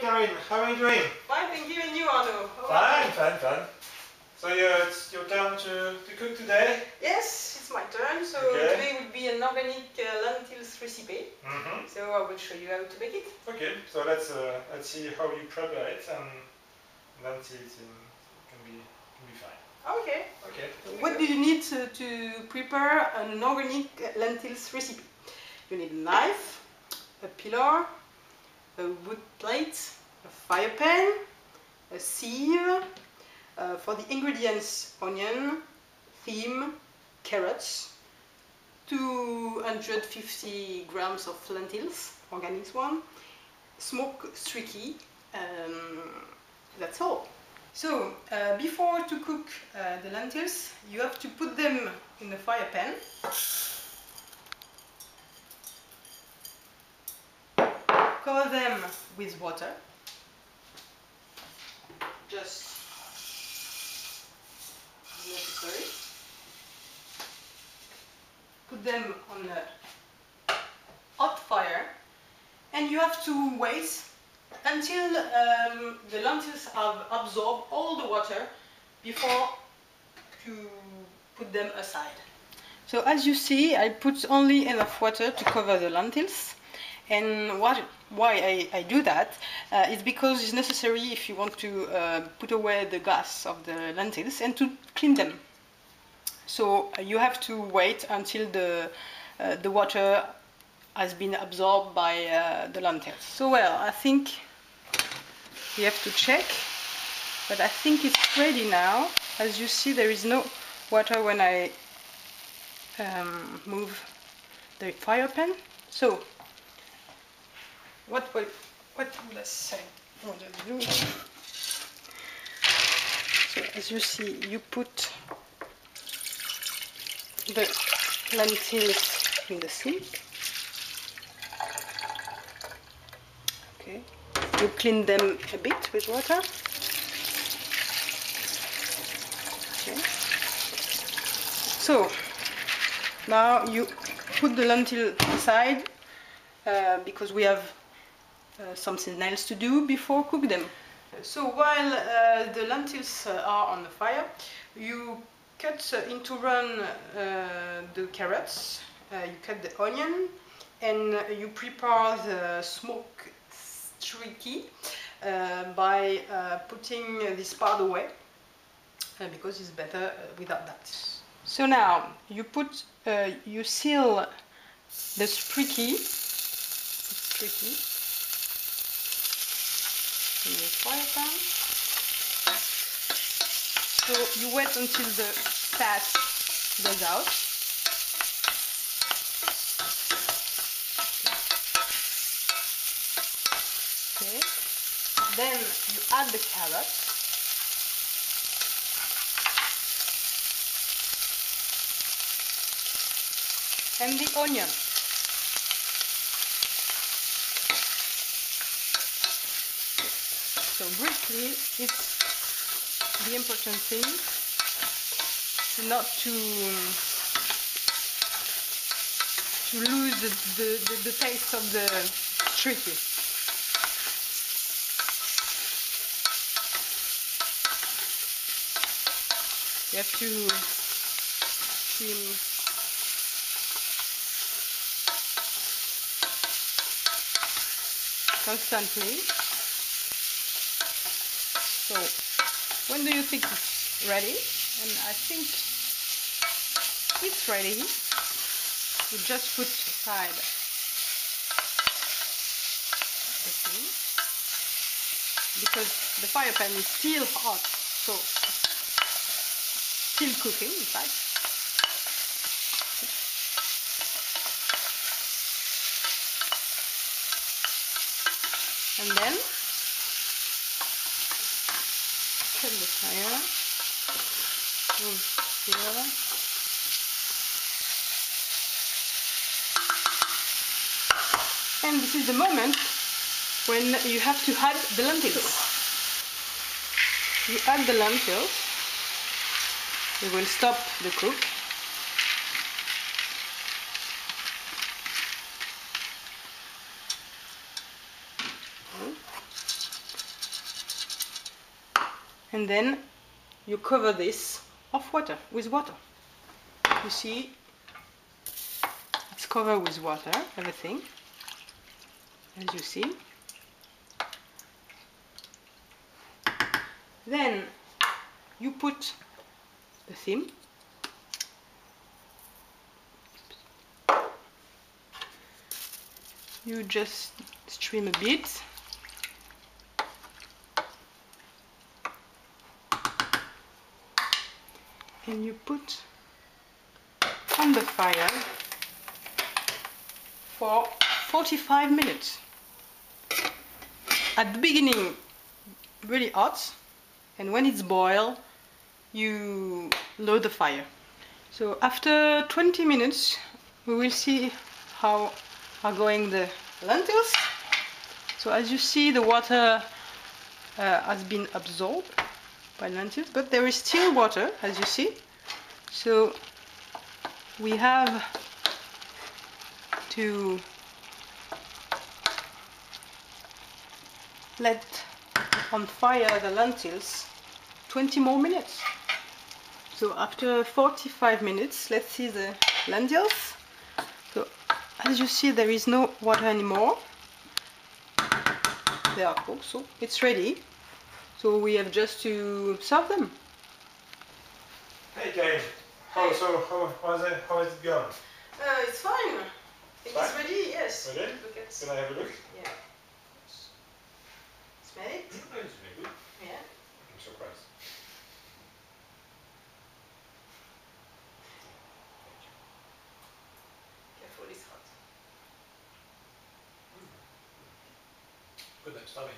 Karine, how are you doing? Fine, thank you, and you, Arno? Fine. So it's your turn to cook today? Yes, it's my turn. So today will be an organic lentils recipe. So I will show you how to make it. Okay, so let's see how you prepare it, and then see it can be fine. Okay. What do you need to prepare an organic lentils recipe? You need a knife, a pillar, a wood plate, a fire pan, a sieve. For the ingredients: onion, thyme, carrots, 250 grams of lentils, organic one, smoked streaky. That's all. So before to cook the lentils, you have to put them in the fire pan. Cover them with water. Just necessary. Put them on a hot fire, and you have to wait until the lentils have absorbed all the water before to put them aside. So as you see, I put only enough water to cover the lentils. And why I do that is because it's necessary if you want to put away the gas of the lentils and to clean them. So you have to wait until the water has been absorbed by the lentils. So well, I think you have to check, but I think it's ready now. As you see, there is no water when I move the fire pan. So what would I say? What I do? So as you see, you put the lentils in the sink. Okay. You clean them a bit with water. Okay. So now you put the lentil aside because we have something else to do before cook them. So while the lentils are on the fire, you cut into run the carrots, you cut the onion, and you prepare the smoked streaky by putting this part away because it's better without that. So now you put, you seal the streaky in the fire pan. So you wait until the fat goes out. Okay. Then you add the carrot. And the onion. So briefly, it's the important thing not to lose the taste of the streaky. You have to steam constantly. So when do you think it's ready? And I think it's ready. You just put aside the thing because the fire pan is still hot, so still cooking in fact. And then turn the fire, move here, and this is the moment when you have to add the lentils. You add the lentils, you will stop the cook. and then you cover this with water. You see, it's covered with water, everything, as you see. Then you put the theme. You just stream a bit. And you put on the fire for 45 minutes. At the beginning, really hot, and when it's boiled, you lower the fire. So after 20 minutes, we will see how are going the lentils. So as you see, the water has been absorbed by lentils, but there is still water, as you see. So we have to let on fire the lentils 20 more minutes. So after 45 minutes, let's see the lentils. So as you see, there is no water anymore. They are cooked, so it's ready. So we have just to serve them. Hey Kane, how is it going? It's fine. It's ready, yes. Ready? Look at Can I have a look? Yeah. Smell it? It's very good. Yeah. I'm surprised. Careful, it's hot. Good, I'm starving.